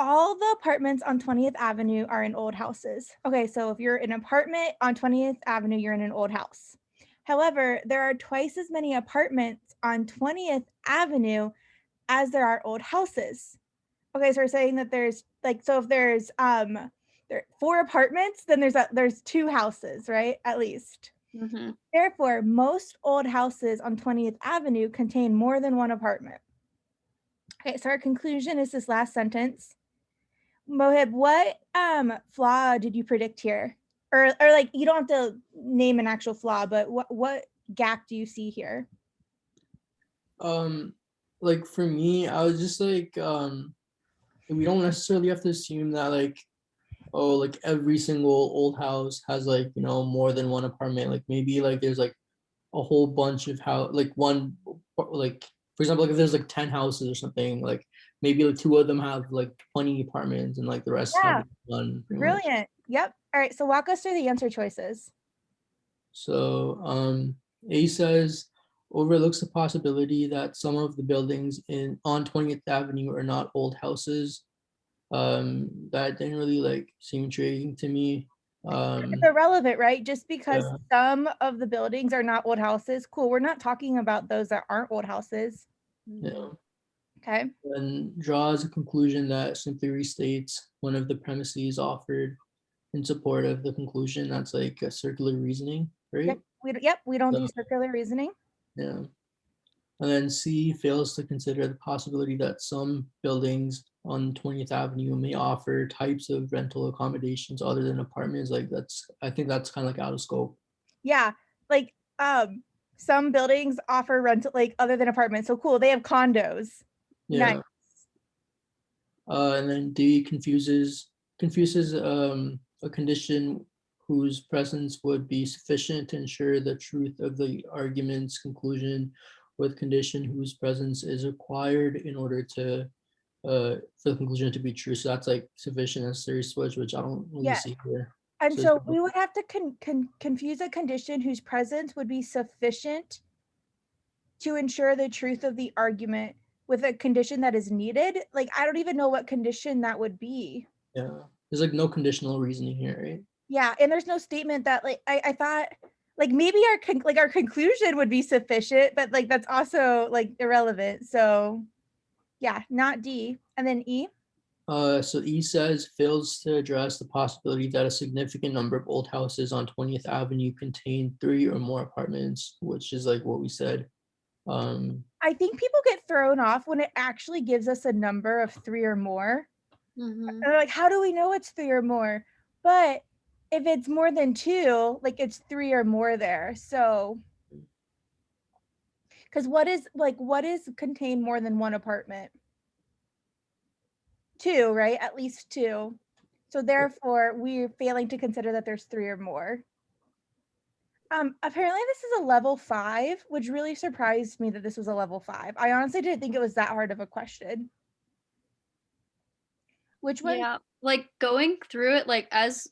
all the apartments on 20th Avenue are in old houses. Okay, so if you're in an apartment on 20th Avenue, you're in an old house. However, there are twice as many apartments on 20th Avenue as there are old houses. Okay, so we're saying that there's like, so if there's there 4 apartments, then there's 2 houses, right? At least. Mm-hmm. Therefore, most old houses on 20th Avenue contain more than one apartment. Okay, so our conclusion is this last sentence. Mohib, what flaw did you predict here? Or like, you don't have to name an actual flaw, but what gap do you see here? Like for me, I was just like, we don't necessarily have to assume that like, oh, like every single old house has like, you know, more than one apartment. Like maybe like there's like a whole bunch of like one, like for example, like if there's like 10 houses or something, like maybe like 2 of them have like 20 apartments and like the rest have Yeah, like, one pretty much. brilliant. Yep. All right, so walk us through the answer choices. So A says overlooks the possibility that some of the buildings in on 20th Avenue are not old houses. That didn't really like seem intriguing to me. It's Um, irrelevant, right? Just because yeah, some of the buildings are not old houses, cool. We're not talking about those that aren't old houses. yeah. Okay. And draws a conclusion that simply restates one of the premises offered in support of the conclusion. That's like a circular reasoning, Yep. right? We don't So, do circular reasoning. yeah. And then C fails to consider the possibility that some buildings on 20th Avenue may offer types of rental accommodations other than apartments. Like that's, I think that's kind of like out of scope. Yeah. Like some buildings offer rental like other than apartments. So cool. They have condos. Nice. Yeah. And then D confuses a condition whose presence would be sufficient to ensure the truth of the argument's conclusion with condition whose presence is required in order to for the conclusion to be true. So that's like sufficient necessary switch, which I don't really Yes. see here. And So it's, so we would have to confuse a condition whose presence would be sufficient to ensure the truth of the argument with a condition that is needed. Like, I don't even know what condition that would be. yeah, there's like no conditional reasoning here, right? Yeah, and there's no statement that like I thought like maybe our conclusion would be sufficient, but like that's also like irrelevant. So yeah, not D. And then E. So E says fails to address the possibility that a significant number of old houses on 20th Avenue contain 3 or more apartments, which is like what we said. Um, I think people get thrown off when it actually gives us a number of 3 or more. Mm-hmm. And they're like, how do we know it's 3 or more? But if it's more than 2, like it's 3 or more there. So because what is contain more than one apartment? 2, right? At least 2. So therefore, we're failing to consider that there's 3 or more. Apparently this is a level 5, which really surprised me that this was a level 5. I honestly didn't think it was that hard of a question. Which one? Yeah, like going through it, like as